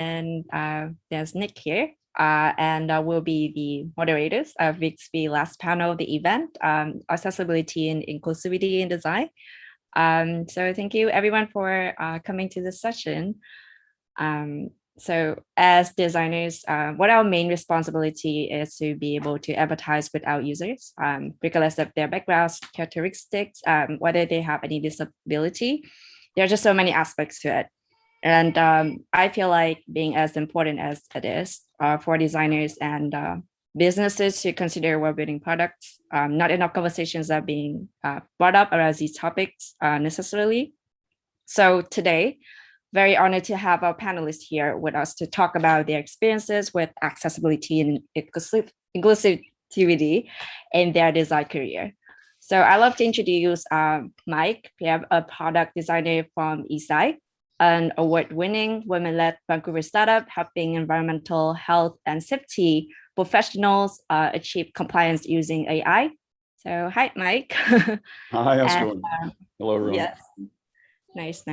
and there's Nick here. And we'll be the moderators of VXP last panel of the event, accessibility and inclusivity in design. So thank you everyone for coming to this session. So as designers, what our main responsibility is to be able to empathize with our users, regardless of their backgrounds, characteristics, whether they have any disability. There are just so many aspects to it. And I feel like being as important as it is for designers and businesses to consider while building products, not enough conversations are being brought up around these topics necessarily. So today, very honored to have our panelists here with us to talk about their experiences with accessibility and inclusivity in their design career. So I'd love to introduce Mike. We have a product designer from Eastside, an award-winning women-led Vancouver startup helping environmental health and safety professionals achieve compliance using AI. So hi, Mike. Hi, how's it going? Hello, everyone. Yes, nice.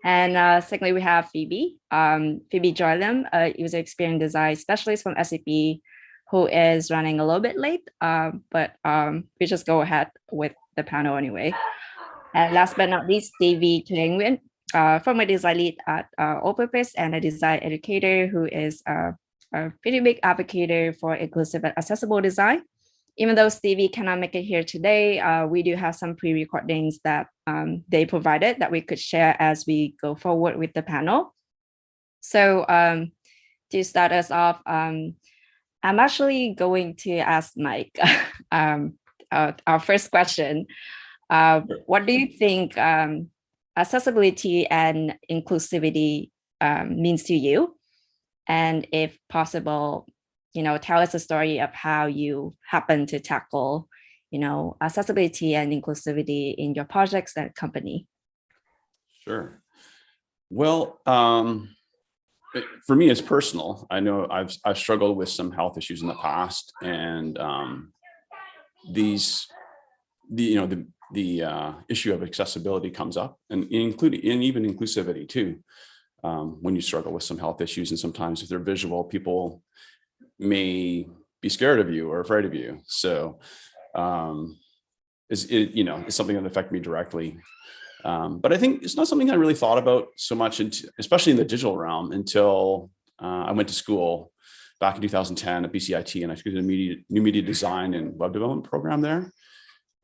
And secondly, we have Phoebe. Phoebe Joylem, a user experience design specialist from SAP, who is running a little bit late, but we just go ahead with the panel anyway. And last but not least, Stevie Nguyen, former design lead at All Purpose and a design educator who is a pretty big advocate for inclusive and accessible design. Even though Stevie cannot make it here today, we do have some pre-recordings that they provided that we could share as we go forward with the panel. So to start us off, I'm actually going to ask Mike our first question. What do you think accessibility and inclusivity means to you? And if possible, tell us a story of how you happen to tackle, accessibility and inclusivity in your projects and company. Sure. Well, for me, it's personal. I know I've struggled with some health issues in the past, and the issue of accessibility comes up, and even inclusivity too. When you struggle with some health issues, and sometimes if they're visual, people may be scared of you or afraid of you. So it's something that affected me directly. But I think it's not something I really thought about so much, especially in the digital realm, until I went to school back in 2010 at BCIT, and I took a new media design and web development program there,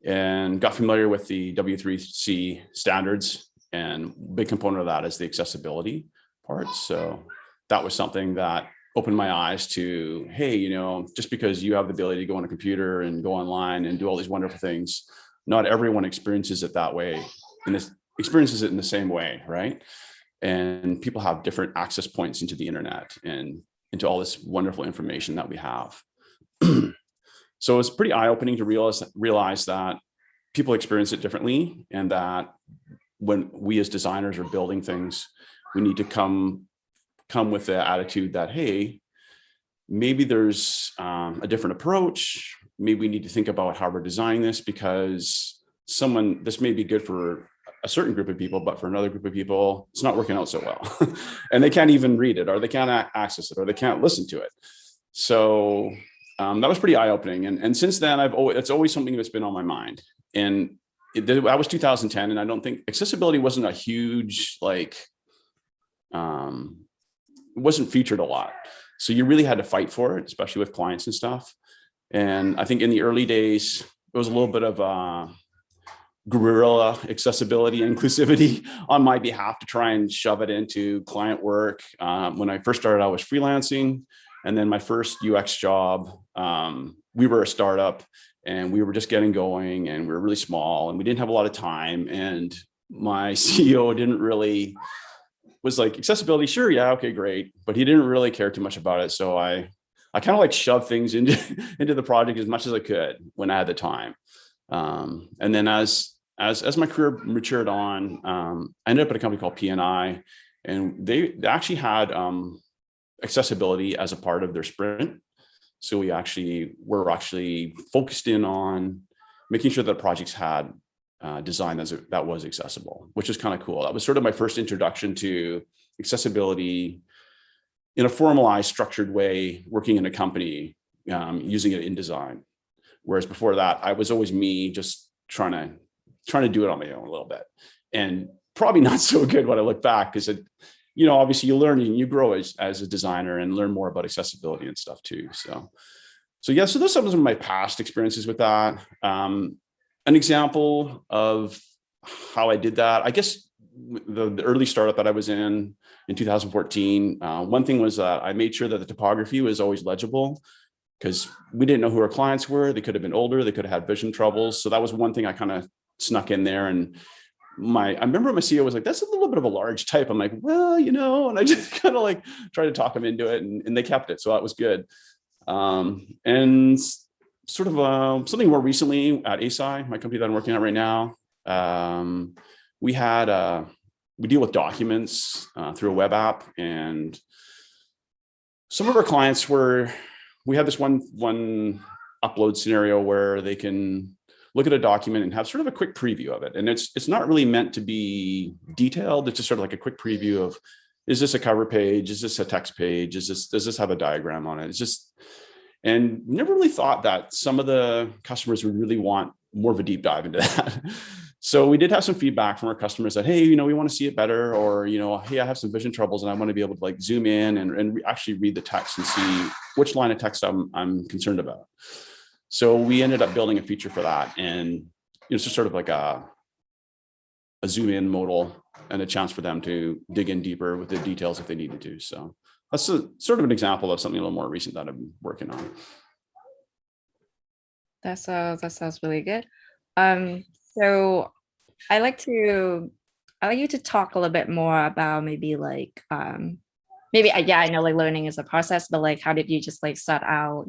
and got familiar with the W3C standards. And a big component of that is the accessibility part. So that was something that opened my eyes to, hey, just because you have the ability to go on a computer and go online and do all these wonderful things, not everyone experiences it that way, and experiences it in the same way, right? And people have different access points into the internet and into all this wonderful information that we have. So it's pretty eye-opening to realize that people experience it differently, and that when we as designers are building things, we need to come with the attitude that, hey, maybe there's a different approach. Maybe we need to think about how we're designing this, because this may be good for a certain group of people, but for another group of people, it's not working out so well. And they can't even read it, or they can't access it, or they can't listen to it. So that was pretty eye-opening. And since then, it's always something that's been on my mind. And that was 2010. And I don't think accessibility wasn't a huge, it wasn't featured a lot. So you really had to fight for it, especially with clients and stuff. And I think in the early days, it was a little bit of guerrilla accessibility and inclusivity on my behalf to try and shove it into client work. When I first started, I was freelancing. And then my first UX job, we were a startup, and we were just getting going, and we were really small, and we didn't have a lot of time. And my CEO was like, accessibility, sure, yeah, okay, great. But he didn't really care too much about it. So I kind of shoved things into the project as much as I could when I had the time. And then as my career matured on, I ended up at a company called P&I, and they actually had accessibility as a part of their sprint. So we're actually focused in on making sure that projects had design that was accessible, which is kind of cool. That was sort of my first introduction to accessibility in a formalized, structured way, working in a company, using it in design. Whereas before that, I was always me just trying to do it on my own a little bit, and probably not so good when I look back, because obviously you learn and you grow as a designer and learn more about accessibility and stuff too. So those are some of my past experiences with that. An example of how I did that, I guess the early startup that I was in 2014, one thing was that I made sure that the typography was always legible, because we didn't know who our clients were. They could have been older, they could have had vision troubles. So that was one thing I kind of snuck in there. And I remember my CEO was like, that's a little bit of a large type. I'm like, well, and I just kind of like tried to talk them into it, and they kept it. So that was good. And sort of something more recently at ASI, my company that I'm working at right now, we deal with documents through a web app, and some of our clients we had this one upload scenario where they can look at a document and have sort of a quick preview of it. And it's not really meant to be detailed. It's just sort of like a quick preview of, is this a cover page? Is this a text page? Does this have a diagram on it? And never really thought that some of the customers would really want more of a deep dive into that. So we did have some feedback from our customers that, hey, we want to see it better, or, hey, I have some vision troubles and I want to be able to like zoom in and actually read the text and see which line of text I'm concerned about. So we ended up building a feature for that, and it's just sort of like a zoom in modal and a chance for them to dig in deeper with the details if they needed to. So that's sort of an example of something a little more recent that I'm working on. That sounds really good. So I like you to talk a little bit more about maybe like I know like learning is a process, but like how did you just like start out,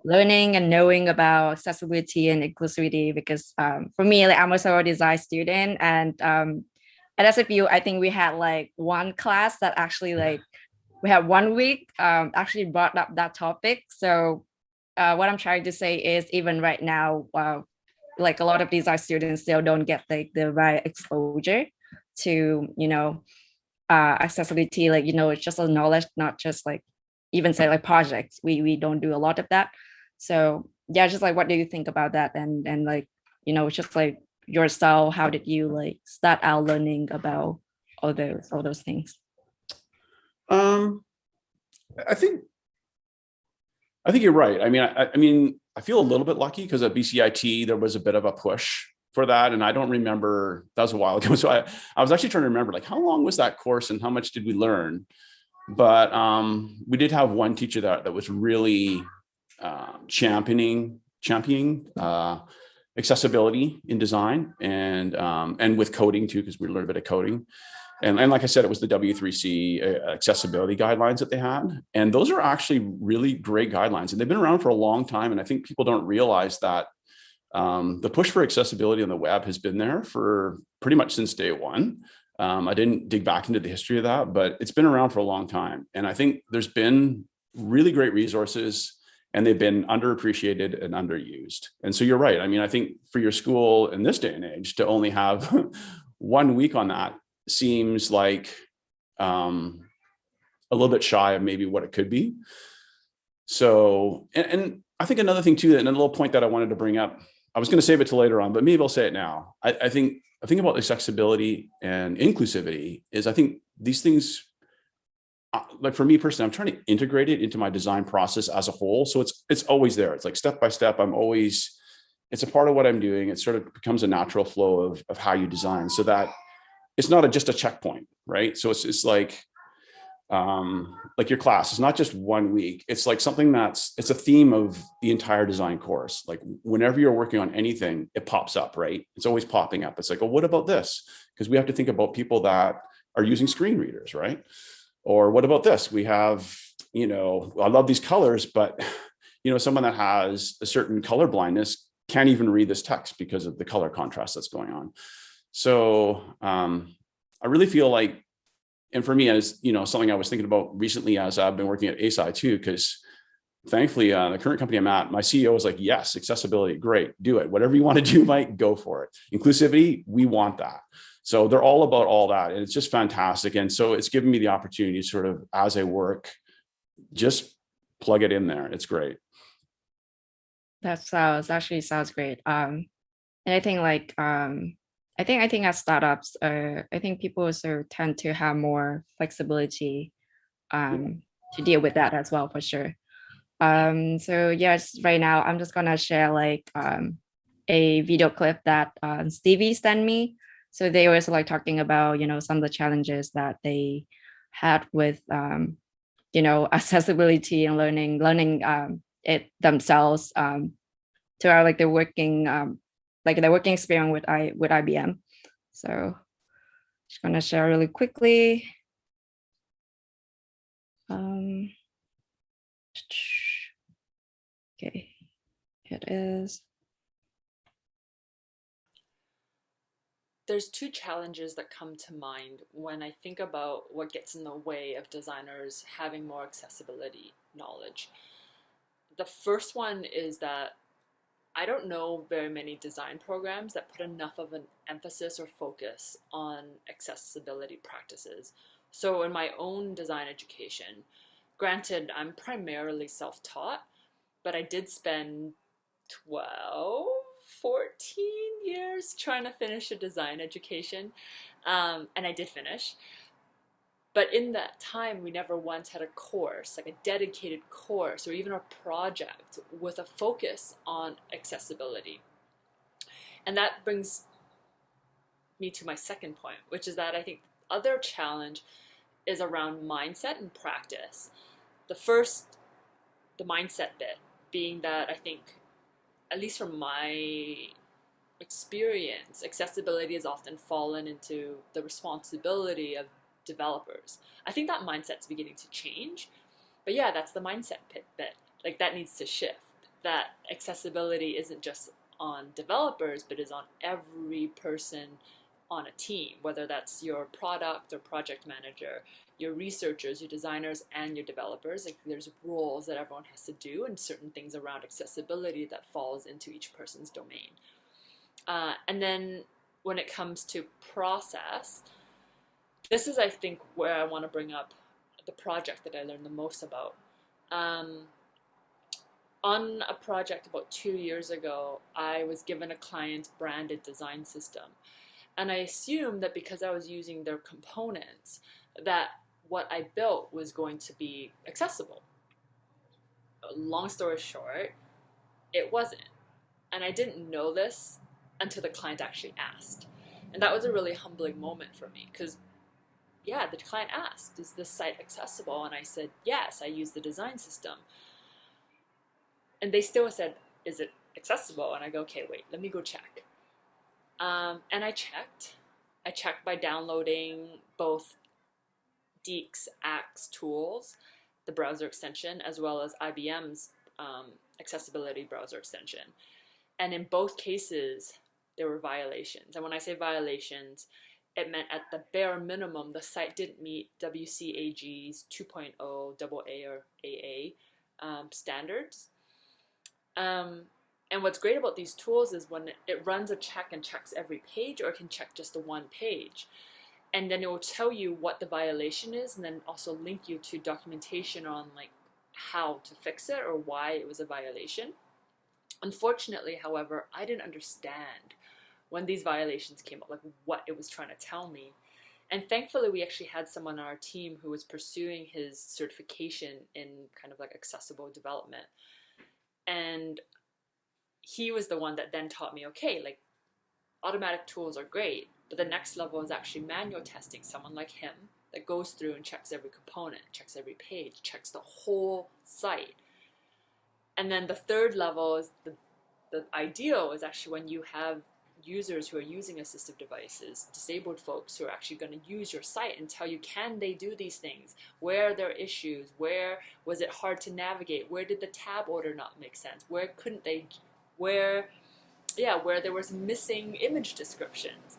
learning and knowing about accessibility and inclusivity? Because for me, like I'm also a design student, and at SFU, I think we had like one class that actually like we had 1 week actually brought up that topic. So what I'm trying to say is, even right now, like a lot of design students still don't get like the right exposure to accessibility. Like it's just a knowledge, not just like even say like projects. We don't do a lot of that. So yeah, just like what do you think about that? And like just like yourself, how did you like start out learning about all those things? I think you're right. I mean, I feel a little bit lucky because at BCIT there was a bit of a push for that, and I don't remember, that was a while ago. So I was actually trying to remember like how long was that course and how much did we learn? But we did have one teacher that was really championing accessibility in design, and with coding too, because we learned a bit of coding. And like I said, it was the W3C accessibility guidelines that they had. And those are actually really great guidelines. And they've been around for a long time. And I think people don't realize that the push for accessibility on the web has been there for pretty much since day one. I didn't dig back into the history of that, but it's been around for a long time. And I think there's been really great resources, and they've been underappreciated and underused. And so you're right. I mean, I think for your school in this day and age to only have 1 week on that seems like a little bit shy of maybe what it could be. So, and I think another thing too, and a little point that I wanted to bring up, I was going to save it till later on, but maybe I'll say it now. I think about accessibility and inclusivity is, I think these things, like for me personally, I'm trying to integrate it into my design process as a whole. So it's always there. It's like step by step. It's a part of what I'm doing. It sort of becomes a natural flow of how you design, so that it's not just a checkpoint, right? So it's like your class is not just 1 week. It's like something it's a theme of the entire design course. Like whenever you're working on anything, it pops up, right? It's always popping up. It's like, oh, what about this? Because we have to think about people that are using screen readers, right? Or what about this? We have, I love these colors, but someone that has a certain color blindness can't even read this text because of the color contrast that's going on. So I really feel like, and for me, as something I was thinking about recently as I've been working at ASI too, because thankfully, the current company I'm at, my CEO was like, yes, accessibility, great, do it. Whatever you want to do, Mike, go for it. Inclusivity, we want that. So they're all about all that. And it's just fantastic. And so it's given me the opportunity to sort of, as I work, just plug it in there. It's great. That sounds great. And I think like I think as startups, I think people also tend to have more flexibility to deal with that as well, for sure. So yes, right now I'm just gonna share like a video clip that Stevie sent me. So they were also like talking about, you know, some of the challenges that they had with you know, accessibility and learning it themselves throughout like their working experience with IBM. So just gonna share really quickly. Okay, here it is. There's two challenges that come to mind when I think about what gets in the way of designers having more accessibility knowledge. The first one is that I don't know very many design programs that put enough of an emphasis or focus on accessibility practices. So in my own design education, granted, I'm primarily self-taught, but I did spend 12, 14 years trying to finish a design education. And I did finish. But in that time, we never once had a course, like a dedicated course or even a project with a focus on accessibility. And that brings me to my second point, which is that I think the other challenge is around mindset and practice. The first, the mindset bit, being that I think, at least from my experience, accessibility has often fallen into the responsibility of developers. I think that mindset's beginning to change. But yeah, that's the mindset bit. Like that needs to shift. That accessibility isn't just on developers, but is on every person on a team, whether that's your product or project manager, your researchers, your designers, and your developers. Like there's roles that everyone has to do and certain things around accessibility that falls into each person's domain. And then when it comes to process, this is, I think, where I want to bring up the project that I learned the most about. On a project about 2 years ago, I was given a client's branded design system. And I assumed that because I was using their components, that what I built was going to be accessible. Long story short, it wasn't. And I didn't know this until the client actually asked. And that was a really humbling moment for me because, yeah, the client asked, is this site accessible? And I said, yes, I use the design system. And they still said, is it accessible? And I go, okay, wait, let me go check. And I checked. I checked by downloading both Deek's Axe tools, the browser extension, as well as IBM's accessibility browser extension. And in both cases, there were violations. And when I say violations, it meant at the bare minimum, the site didn't meet WCAG's 2.0 AA or AA standards. And what's great about these tools is when it runs a check and checks every page, or it can check just the one page. And then it will tell you what the violation is and then also link you to documentation on like how to fix it or why it was a violation. Unfortunately, however, I didn't understand when these violations came up, like what it was trying to tell me. And thankfully, we actually had someone on our team who was pursuing his certification in kind of like accessible development. And he was the one that then taught me, okay, like automatic tools are great, but the next level is actually manual testing, someone like him that goes through and checks every component, checks every page, checks the whole site. And then the third level is the ideal is actually when you have users who are using assistive devices, disabled folks who are actually going to use your site and tell you, can they do these things? Where are their issues? Where was it hard to navigate? Where did the tab order not make sense? Where couldn't they, where there was missing image descriptions,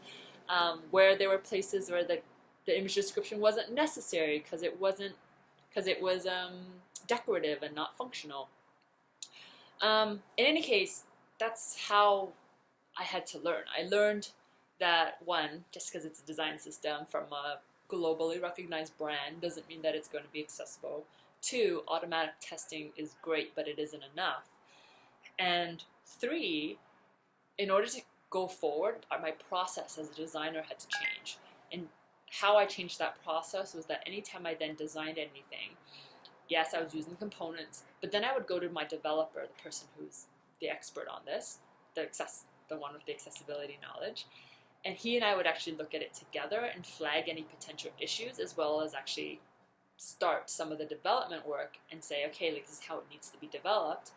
where there were places where the image description wasn't necessary because it was decorative and not functional. In any case, that's how I had to learn. I learned that one, just because it's a design system from a globally recognized brand doesn't mean that it's going to be accessible. Two, automatic testing is great, but it isn't enough. And three, in order to go forward, my process as a designer had to change. And how I changed that process was that anytime I then designed anything, yes, I was using components, but then I would go to my developer, the person who's the expert on this, the one with the accessibility knowledge, and he and I would actually look at it together and flag any potential issues, as well as actually start some of the development work and say, okay, like this is how it needs to be developed.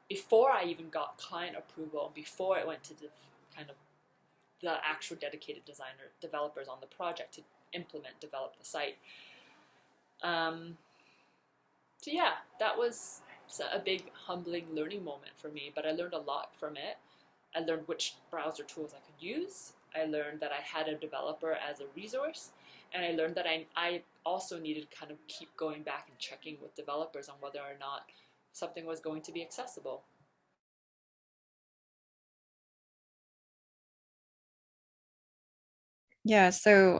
Before I even got client approval, before it went to the kind of the actual dedicated developers on the project to develop the site. So yeah, that was a big humbling learning moment for me, but I learned a lot from it. I learned which browser tools I could use. I learned that I had a developer as a resource, and I learned that I also needed to kind of keep going back and checking with developers on whether or not something was going to be accessible. Yeah, so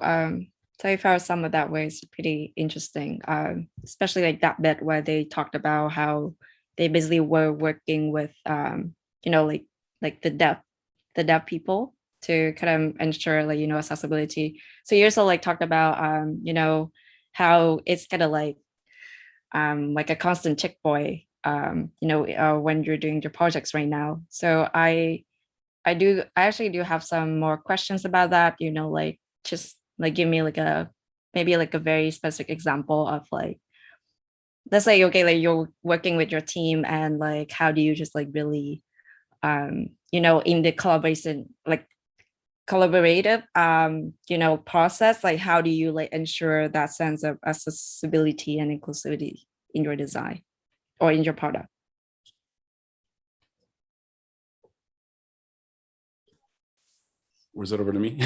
so I found some of that was pretty interesting, especially like that bit where they talked about how they basically were working with you know, like the deaf people to kind of ensure like, you know, accessibility. So you also like talked about you know, how it's kind of like a constant checkpoint, you know, when you're doing your projects right now. So I actually do have some more questions about that, you know, like just like give me like a maybe like a very specific example of like, let's say, okay, like you're working with your team and like how do you just like really you know, in the collaboration, like collaborative you know, process, like how do you like ensure that sense of accessibility and inclusivity in your design or in your product? Was it over to me?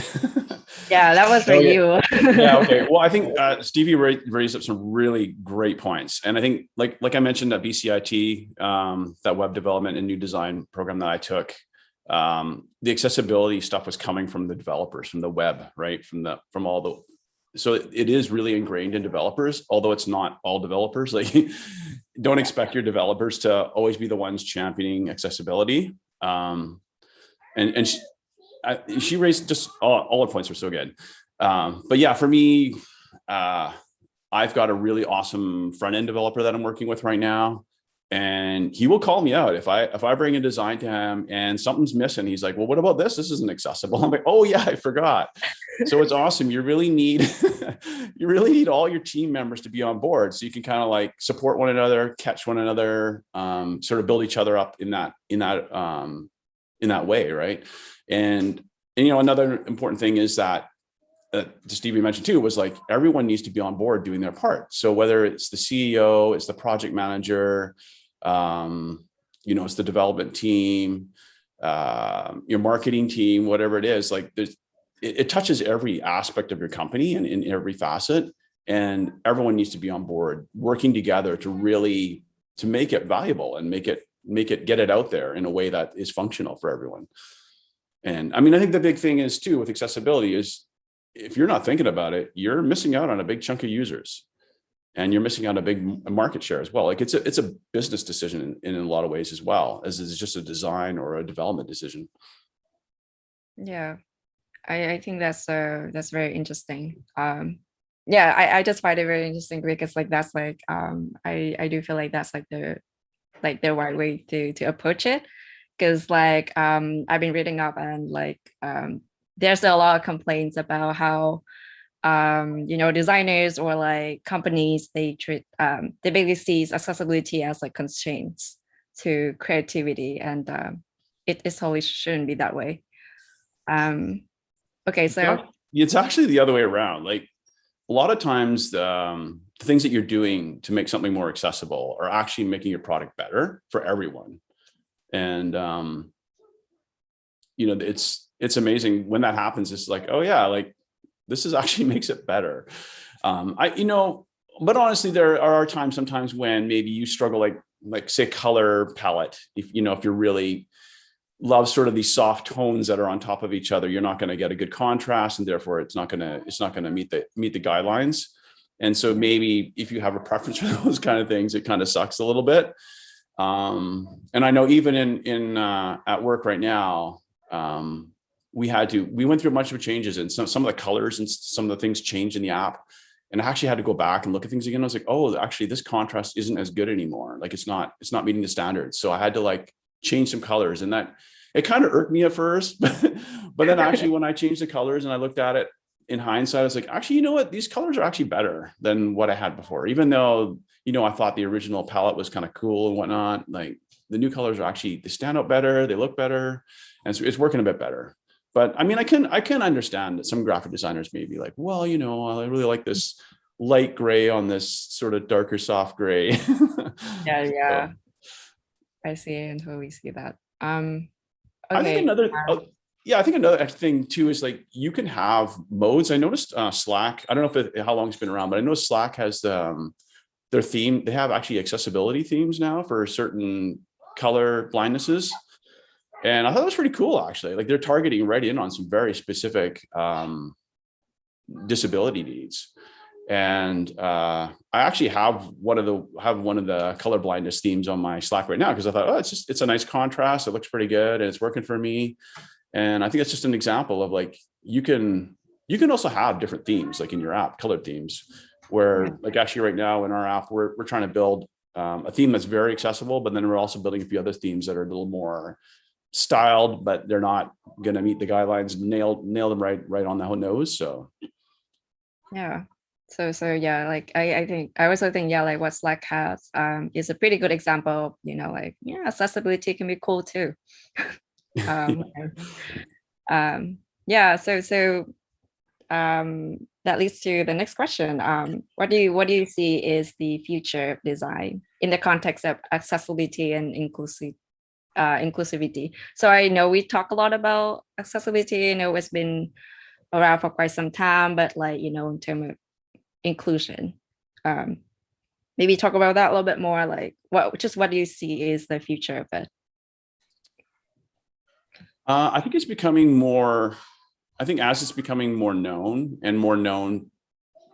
Yeah, that was for Okay. you. Yeah. Okay. Well, I think Stevie raised up some really great points, and I think, like I mentioned at BCIT, that web development and new design program that I took, the accessibility stuff was coming from the developers, from the web, right? From all the, so it is really ingrained in developers, although it's not all developers. Like, don't expect your developers to always be the ones championing accessibility. And she raised just all her points were so good. But yeah, for me, I've got a really awesome front end developer that I'm working with right now, and he will call me out if I bring a design to him and something's missing. He's like, "Well, what about this? This isn't accessible." I'm like, "Oh yeah, I forgot." So it's awesome. You really need all your team members to be on board, so you can kind of like support one another, catch one another, sort of build each other up in that way, right? And you know, another important thing is that Stevie mentioned too, was like everyone needs to be on board doing their part. So whether it's the CEO, it's the project manager, you know, it's the development team, your marketing team, whatever it is, like it touches every aspect of your company and in every facet, and everyone needs to be on board working together to really to make it valuable and make it get it out there in a way that is functional for everyone. And I mean, I think the big thing is too with accessibility is if you're not thinking about it, you're missing out on a big chunk of users, and you're missing out on a big market share as well. Like it's a business decision in a lot of ways as well as it's just a design or a development decision. Yeah, I think that's very interesting. Yeah, I just find it very interesting because like that's like I do feel like that's like the right way to approach it, because like I've been reading up and like there's a lot of complaints about how you know, designers or like companies, they treat they basically sees accessibility as like constraints to creativity, and it totally shouldn't be that way. Okay, so It's actually the other way around. Like a lot of times the things that you're doing to make something more accessible are actually making your product better for everyone. And you know, it's amazing when that happens. It's like, oh yeah, like this is actually makes it better. You know, but honestly, there are times sometimes when maybe you struggle, like like say color palette. If if you're really love sort of these soft tones that are on top of each other, you're not going to get a good contrast, and therefore it's not going to meet the guidelines. And so maybe if you have a preference for those kind of things, it kind of sucks a little bit. And I know even in at work right now, we went through a bunch of changes, and some of the colors and some of the things changed in the app. And I actually had to go back and look at things again. I was like, oh, actually this contrast isn't as good anymore. Like it's not meeting the standards. So I had to like change some colors, and that it kind of irked me at first, but then actually when I changed the colors and I looked at it in hindsight, I was like, actually, you know what? These colors are actually better than what I had before. Even though, I thought the original palette was kind of cool and whatnot, like the new colors are actually, they stand out better. They look better. And so it's working a bit better. But I mean, I can understand that some graphic designers may be like, well, I really like this light gray on this sort of darker, soft gray. Yeah. So, I see and totally see that. Okay. I think another thing too is like you can have modes. I noticed Slack. I don't know how long it's been around, but I know Slack has their theme. They have actually accessibility themes now for certain color blindnesses, and I thought that was pretty cool actually. Like they're targeting right in on some very specific disability needs. And I actually have one of the color blindness themes on my Slack right now because I thought, oh, it's a nice contrast. It looks pretty good and it's working for me. And I think it's just an example of like you can also have different themes like in your app, colored themes, where like actually right now in our app we're trying to build a theme that's very accessible, but then we're also building a few other themes that are a little more styled, but they're not going to meet the guidelines, nail them right on the nose. So yeah. So yeah, like I think I also think like what Slack has is a pretty good example of, accessibility can be cool too. Yeah, so that leads to the next question. What do you see is the future of design in the context of accessibility and inclusivity? So I know we talk a lot about accessibility, it's been around for quite some time, but like in terms of inclusion, maybe talk about that a little bit more. Like what do you see is the future of it? I think it's becoming more. I think as it's becoming more known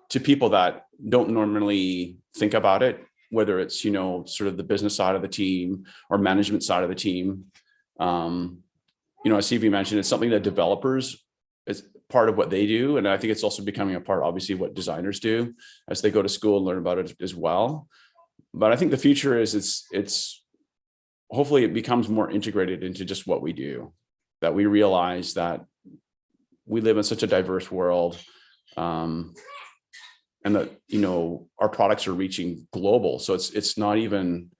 to people that don't normally think about it, whether it's sort of the business side of the team or management side of the team. As Stevie mentioned, it's something that developers is part of what they do, and I think it's also becoming a part, obviously, what designers do as they go to school and learn about it as well. But I think the future is it's hopefully it becomes more integrated into just what we do, that we realize that we live in such a diverse world, and that our products are reaching global. So it's not even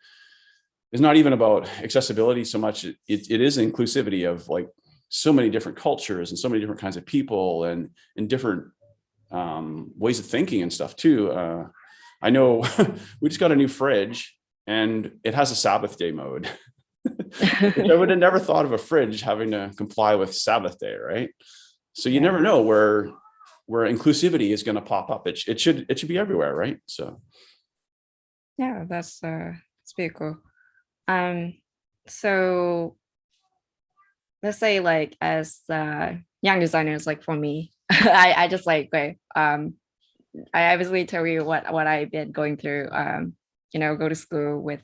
about accessibility so much. It is inclusivity of like so many different cultures and so many different kinds of people and different ways of thinking and stuff too. I know we just got a new fridge and it has a Sabbath day mode. Which I would have never thought of a fridge having to comply with Sabbath day, right? So you never know where inclusivity is going to pop up. It should be everywhere, right? So yeah, that's pretty cool. So let's say like as young designers, like for me, I just like I obviously tell you what I've been going through. Go to school with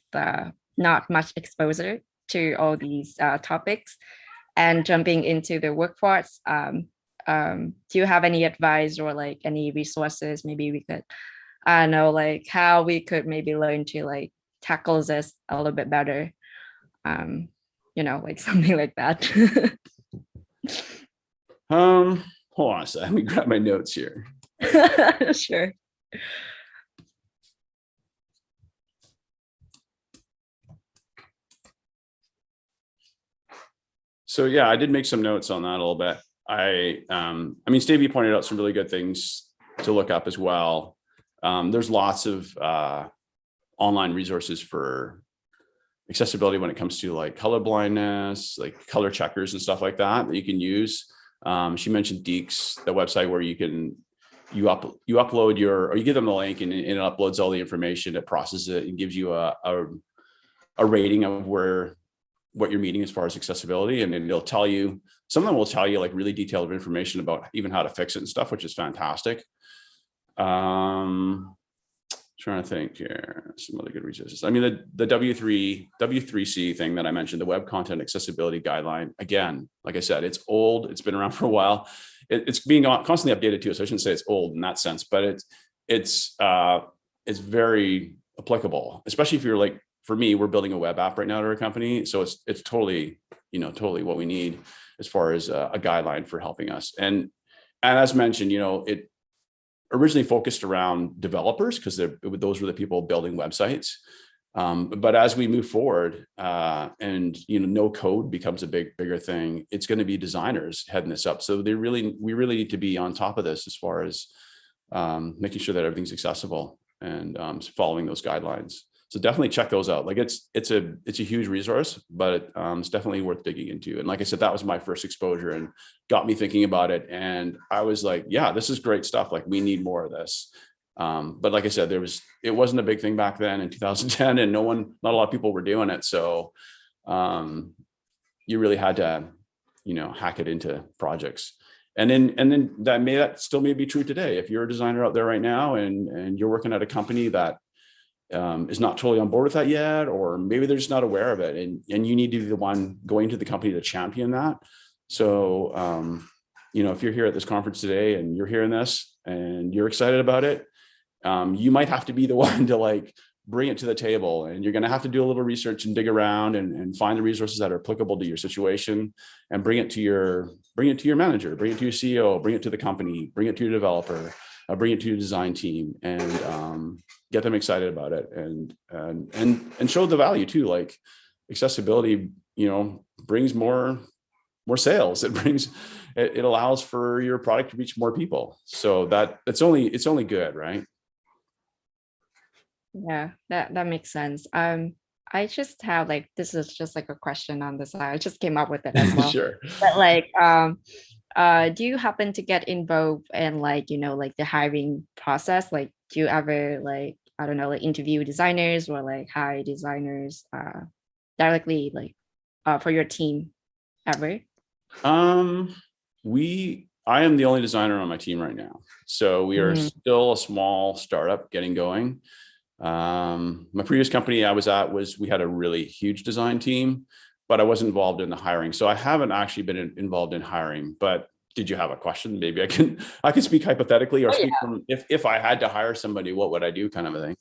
not much exposure to all these topics, and jumping into the workforce. Do you have any advice or like any resources? Maybe we could, I don't know, like how we could maybe learn to like tackle this a little bit better. Like something like that. Hold on a second. Let me grab my notes here. Sure. So yeah, I did make some notes on that a little bit. I mean, Stevie pointed out some really good things to look up as well. There's lots of online resources for accessibility when it comes to like color blindness, like color checkers and stuff like that you can use. She mentioned Deeks, the website where you upload or you give them the link and it uploads all the information, it processes it and gives you a a rating of what you're meeting as far as accessibility, and it'll tell you, some of them will tell you like really detailed information about even how to fix it and stuff, which is fantastic. Trying to think here, some other good resources. I mean, the W3C thing that I mentioned, the Web Content Accessibility Guideline, again, like I said, it's old, it's been around for a while. It's being constantly updated too, so I shouldn't say it's old in that sense, but it's very applicable, especially if you're like, for me, we're building a web app right now at our company, so it's totally, totally what we need as far as a guideline for helping us. And as mentioned, it originally focused around developers because those were the people building websites. But as we move forward, and no code becomes a bigger thing, it's going to be designers heading this up. So we really need to be on top of this as far as making sure that everything's accessible and following those guidelines. So definitely check those out. Like it's a huge resource, but it's definitely worth digging into. And like I said, that was my first exposure and got me thinking about it. And I was like, yeah, this is great stuff. Like we need more of this. But like I said, it wasn't a big thing back then in 2010, and not a lot of people were doing it. So you really had to, hack it into projects. And then that still may be true today. If you're a designer out there right now and you're working at a company that is not totally on board with that yet, or maybe they're just not aware of it, and you need to be the one going to the company to champion that. So, if you're here at this conference today and you're hearing this and you're excited about it, you might have to be the one to like bring it to the table, and you're going to have to do a little research and dig around and find the resources that are applicable to your situation and bring it to your manager, bring it to your CEO, bring it to the company, bring it to your developer, bring it to your design team, and get them excited about it, and show the value too. Like accessibility, brings more sales. It allows for your product to reach more people. So it's only good, right? Yeah, that makes sense. I just have like, this is just like a question on the side. I just came up with it as well. Sure. But like, do you happen to get involved in like, like the hiring process? Like, do you ever like, I don't know, like interview designers or like hire designers directly like for your team ever? I am the only designer on my team right now. So we are still a small startup getting going. My previous company I was at we had a really huge design team, but I wasn't involved in the hiring. So I haven't actually been involved in hiring. But did you have a question? Maybe I can speak hypothetically, or speak from if I had to hire somebody, what would I do, kind of a thing.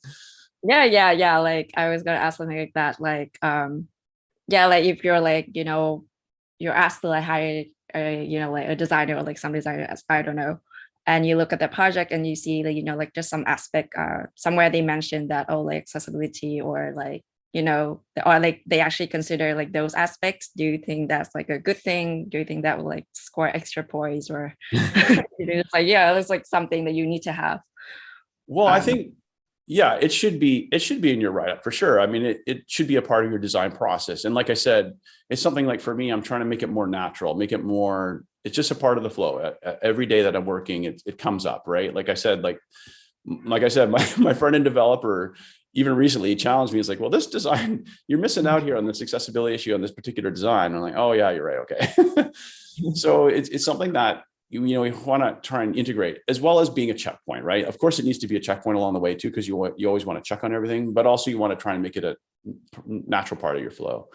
Yeah. Like I was gonna ask something like that. Like like if you're like, you're asked to like hire like a designer or like some designer, I don't know, and you look at the project and you see that, like just some aspect somewhere they mentioned that, oh, like accessibility or like, or like they actually consider like those aspects. Do you think that's like a good thing? Do you think that will like score extra points, or it's like, it's like something that you need to have? Well, I think, it should be in your write-up for sure. I mean, it should be a part of your design process. And like I said, it's something like, for me, I'm trying to make it more natural, make it more, it's just a part of the flow. Every day that I'm working, it comes up, right? Like I said, my friend and developer, even recently, challenged me. It's like, well, this design, you're missing out here on this accessibility issue on this particular design. And I'm like, oh yeah, you're right. Okay. So it's something that you want to try and integrate, as well as being a checkpoint, right? Of course, it needs to be a checkpoint along the way too, because you always want to check on everything, but also you want to try and make it a natural part of your flow.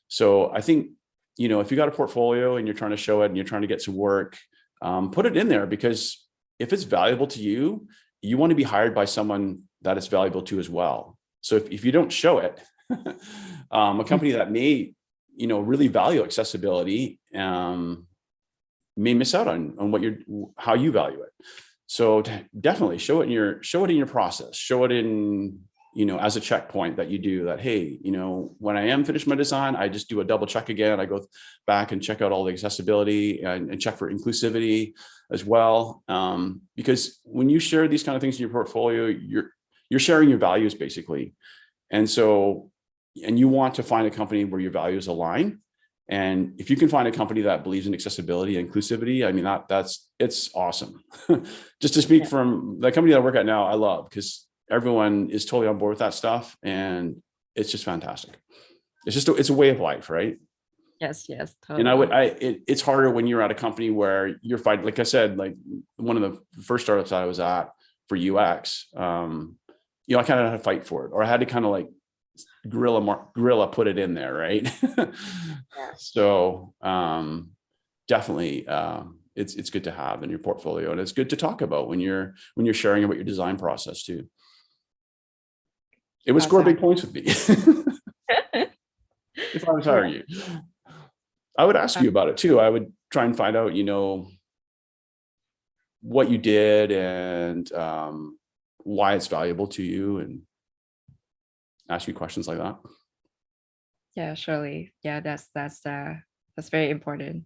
So I think, if you got a portfolio and you're trying to show it and you're trying to get some work, put it in there, because if it's valuable to you, you want to be hired by someone that it's valuable to as well. So if you don't show it, a company that may, really value accessibility, may miss out on how you value it. So definitely show it in your process, show it in, as a checkpoint that you do that. Hey, when I am finished my design, I just do a double check again. I go back and check out all the accessibility and check for inclusivity as well. Because when you share these kind of things in your portfolio, you're sharing your values basically. And you want to find a company where your values align. And if you can find a company that believes in accessibility and inclusivity, I mean, it's awesome. Just to speak from the company that I work at now, I love, because everyone is totally on board with that stuff, and it's just fantastic. it's a way of life, right? Yes, And totally. it's harder when you're at a company where you're fighting. Like I said, like one of the first startups I was at for UX, I kind of had to fight for it, or I had to kind of like gorilla put it in there, right? Yeah. So definitely, it's good to have in your portfolio, and it's good to talk about when you're sharing about your design process too. It would score Awesome. big points with me if I was Yeah. hiring you. I would ask you about it too. I would try and find out, what you did and why it's valuable to you, and ask you questions like that. Yeah, surely. Yeah, that's very important.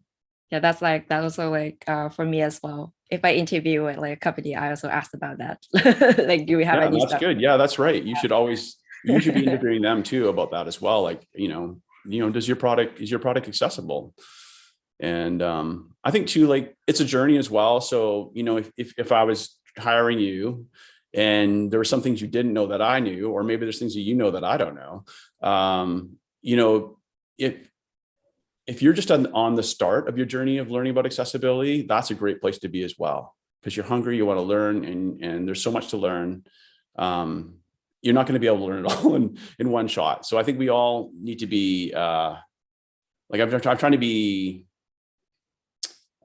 Yeah, that also like for me as well. If I interview at like a company, I also ask about that. Like, do we have Yeah, any that's stuff? good. Yeah, that's right. You should be interviewing them too about that as well. Like, is your product accessible? And I think too, like it's a journey as well. So, if I was hiring you and there were some things you didn't know that I knew, or maybe there's things that that I don't know, if you're just on the start of your journey of learning about accessibility, that's a great place to be as well, because you're hungry, you want to learn, and there's so much to learn. You're not going to be able to learn it all in one shot. So I think we all need to be like, I'm trying to be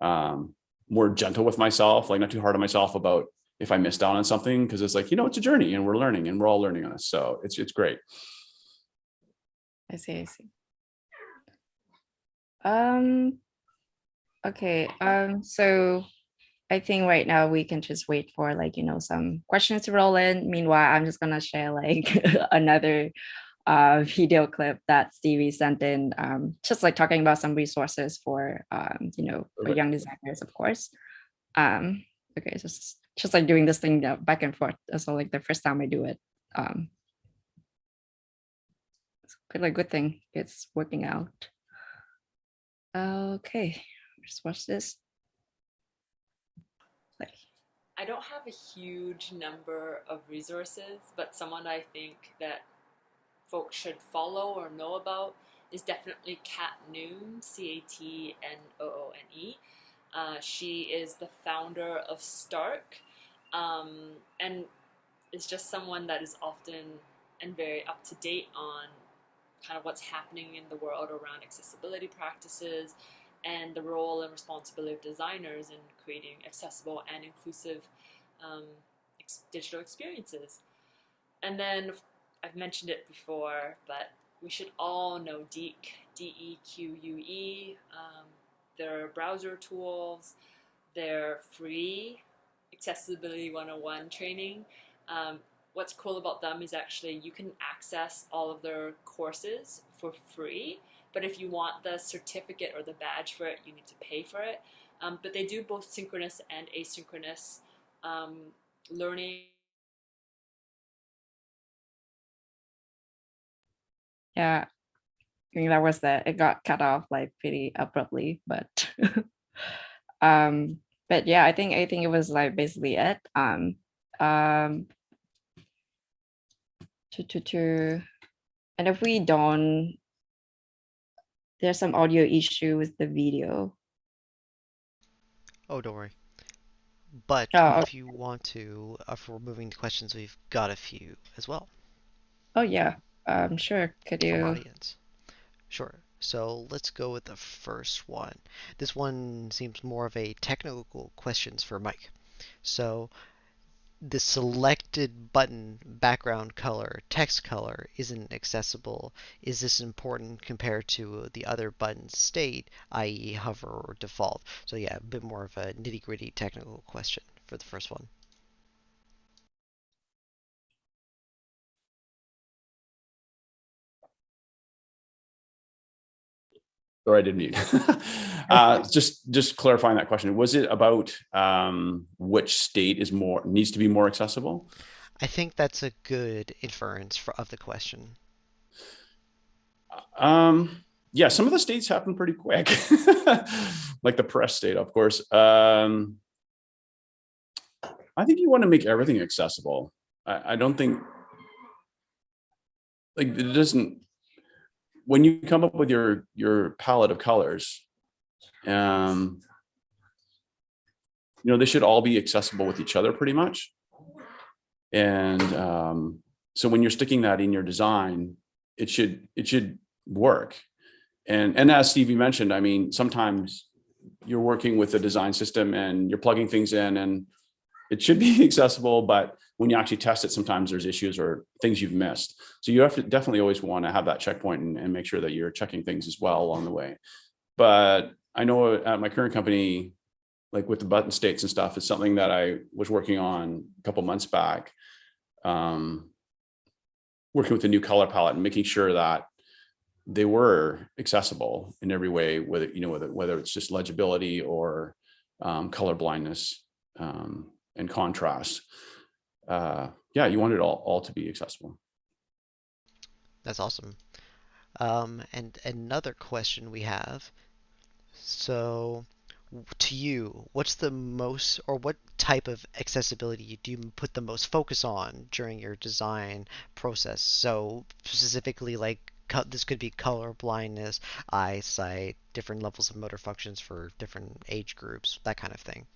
more gentle with myself, like not too hard on myself about if I missed out on something, because it's like, it's a journey and we're learning and we're all learning on this. So it's great. I see. Um, okay. So I think right now we can just wait for like, some questions to roll in. Meanwhile, I'm just gonna share like another video clip that Stevie sent in, just like talking about some resources for for young designers, of course. Okay, just like doing this thing back and forth. So like the first time I do it, it's a good thing it's working out. Okay, just watch this. Play. I don't have a huge number of resources, but someone I think that folks should follow or know about is definitely Kat Nguyen, Catnoone. She is the founder of Stark, and is just someone that is often and very up to date on kind of what's happening in the world around accessibility practices and the role and responsibility of designers in creating accessible and inclusive digital experiences. And then I've mentioned it before, but we should all know Deque, Deque. Their browser tools, their free Accessibility 101 training. What's cool about them is actually you can access all of their courses for free, but if you want the certificate or the badge for it, you need to pay for it. But they do both synchronous and asynchronous learning. Yeah, I think that was it got cut off like pretty abruptly, but um but yeah, I think it was like basically it. Um to and if we don't, there's some audio issue with the video. Oh, don't worry. But Oh, if you want to, if we're moving to questions, we've got a few as well oh yeah. Sure. Could from you? audience. Sure. So let's go with the first one. This one seems more of a technical questions for Mike. So the selected button background color, text color, isn't accessible. Is this important compared to the other button's state, i.e. hover or default? So yeah, a bit more of a nitty-gritty technical question for the first one. Or I didn't mute. Just clarifying that question. Was it about which state needs to be more accessible? I think that's a good inference of the question. Yeah, some of the states happen pretty quick, like the press state, of course. I think you want to make everything accessible. I don't think like it doesn't. when you come up with your palette of colors, they should all be accessible with each other pretty much. And so when you're sticking that in your design, it should work. And as Stevie mentioned, I mean, sometimes you're working with a design system and you're plugging things in and it should be accessible, but when you actually test it, sometimes there's issues or things you've missed. So you have to definitely always want to have that checkpoint and make sure that you're checking things as well along the way. But I know at my current company, like with the button states and stuff, it's something that I was working on a couple months back, working with a new color palette and making sure that they were accessible in every way, whether it's just legibility or color blindness and contrast. You want it all to be accessible. That's awesome. And another question we have. So, to you, what's the most, or what type of accessibility do you put the most focus on during your design process? So, specifically, like this could be color blindness, eyesight, different levels of motor functions for different age groups, that kind of thing.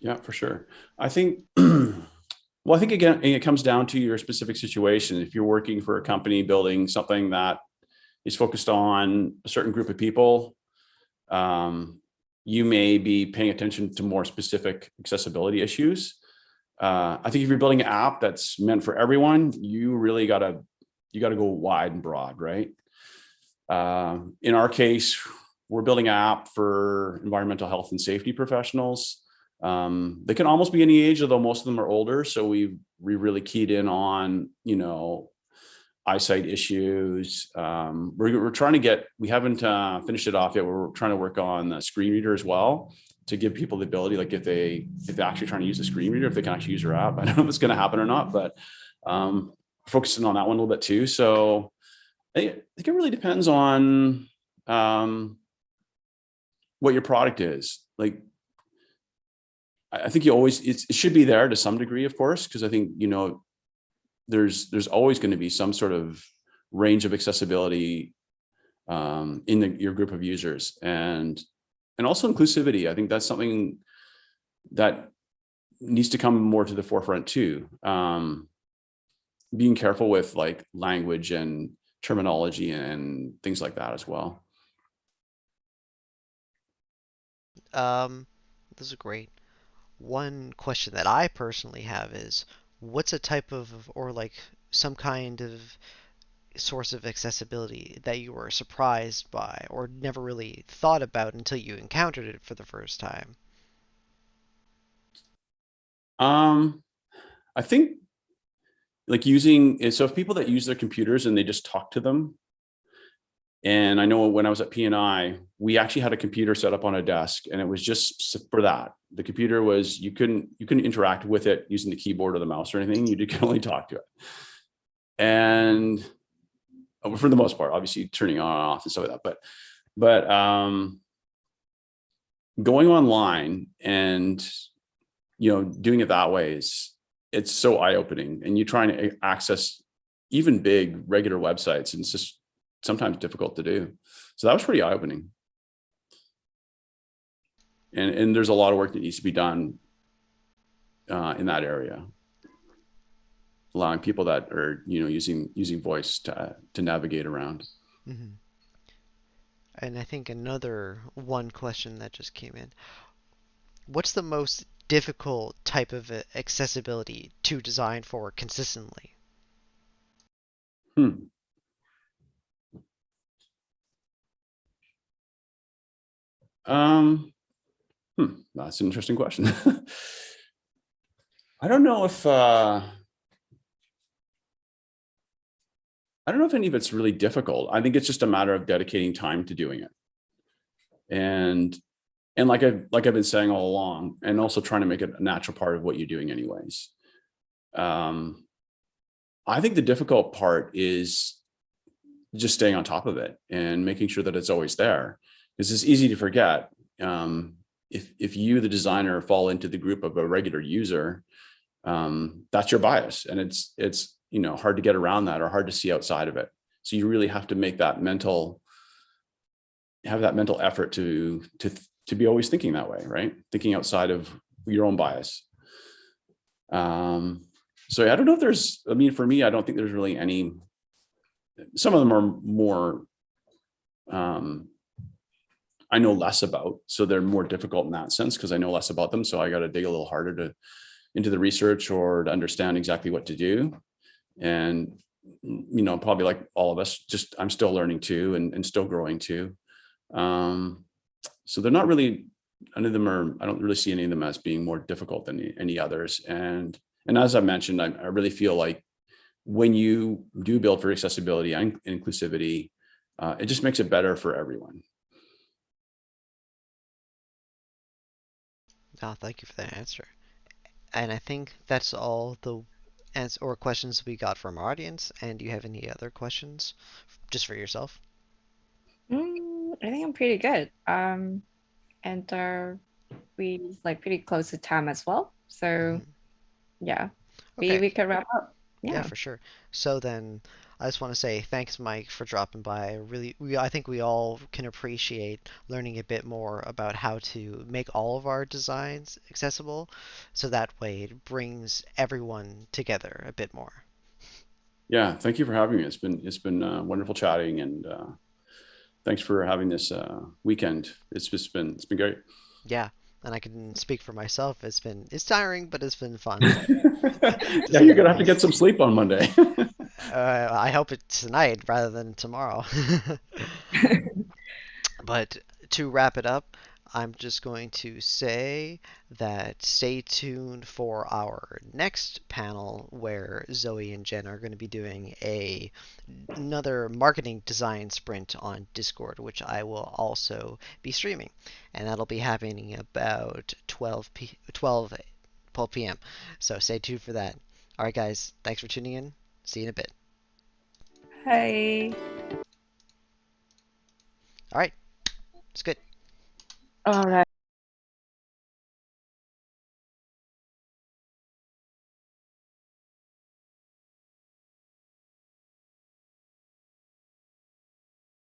Yeah, for sure. I think, I think again, it comes down to your specific situation. If you're working for a company building something that is focused on a certain group of people, you may be paying attention to more specific accessibility issues. I think if you're building an app that's meant for everyone, you really gotta go wide and broad, right? In our case, we're building an app for environmental health and safety professionals. They can almost be any age, although most of them are older. So we really keyed in on, eyesight issues. We're trying to get, we haven't finished it off yet. We're trying to work on the screen reader as well to give people the ability, like if they're actually trying to use the screen reader, if they can actually use your app. I don't know if it's going to happen or not, but focusing on that one a little bit too. So I think it really depends on what your product is. Like, I think it should be there to some degree, of course, because I think, there's always going to be some sort of range of accessibility in your group of users, and also inclusivity. I think that's something that needs to come more to the forefront too. Being careful with like language and terminology and things like that as well. This is great. One question that I personally have is, what's a type of, or like some kind of source of accessibility that you were surprised by or never really thought about until you encountered it for the first time? I think like so if people that use their computers and they just talk to them, and I know when I was at P&I, we actually had a computer set up on a desk, and it was just for that. The computer was, you couldn't interact with it using the keyboard or the mouse or anything. You could only talk to it. And for the most part, obviously turning on and off and stuff like that. But going online and, doing it that way it's so eye-opening, and you're trying to access even big regular websites, and it's just sometimes difficult to do. So that was pretty eye-opening. And there's a lot of work that needs to be done in that area, allowing people that are using voice to navigate around. Mm-hmm. And I think another one question that just came in: what's the most difficult type of accessibility to design for consistently? That's an interesting question. I don't know if any of it's really difficult. I think it's just a matter of dedicating time to doing it. And like I've been saying all along, and also trying to make it a natural part of what you're doing anyways. I think the difficult part is just staying on top of it and making sure that it's always there. Because it's easy to forget. If you, the designer, fall into the group of a regular user, that's your bias, and it's hard to get around that, or hard to see outside of it. So you really have to make that have that mental effort to be always thinking that way, right? Thinking outside of your own bias. So I don't know if there's, I mean, for me, I don't think there's really any, some of them are more, I know less about, so they're more difficult in that sense because I know less about them. So I got to dig a little harder into the research or to understand exactly what to do. And, you know, probably like all of us, just, I'm still learning too, and still growing too. So they're not really, none of them are, I don't really see any of them as being more difficult than any others. And as I mentioned, I really feel like when you do build for accessibility and inclusivity, it just makes it better for everyone. Oh, thank you for that answer. And I think that's all the answer or questions we got from our audience. And do you have any other questions just for yourself? I think I'm pretty good. And we like pretty close to time as well. So Hmm. yeah, Okay. we could wrap up. Yeah, Yeah. for sure. So then, I just want to say thanks, Mike, for dropping by. I think we all can appreciate learning a bit more about how to make all of our designs accessible, so that way it brings everyone together a bit more. Yeah, thank you for having me. It's been wonderful chatting, and thanks for having this weekend. It's been great. Yeah, and I can speak for myself. It's tiring, but it's been fun, to Yeah, say you're the gonna have to get least. some sleep on Monday. I hope it's tonight rather than tomorrow. But to wrap it up, I'm just going to say that stay tuned for our next panel where Zoe and Jen are going to be doing another marketing design sprint on Discord, which I will also be streaming. And that'll be happening about 12 p.m. So stay tuned for that. All right, guys, thanks for tuning in. See you in a bit. Hi. All right, it's good. All right.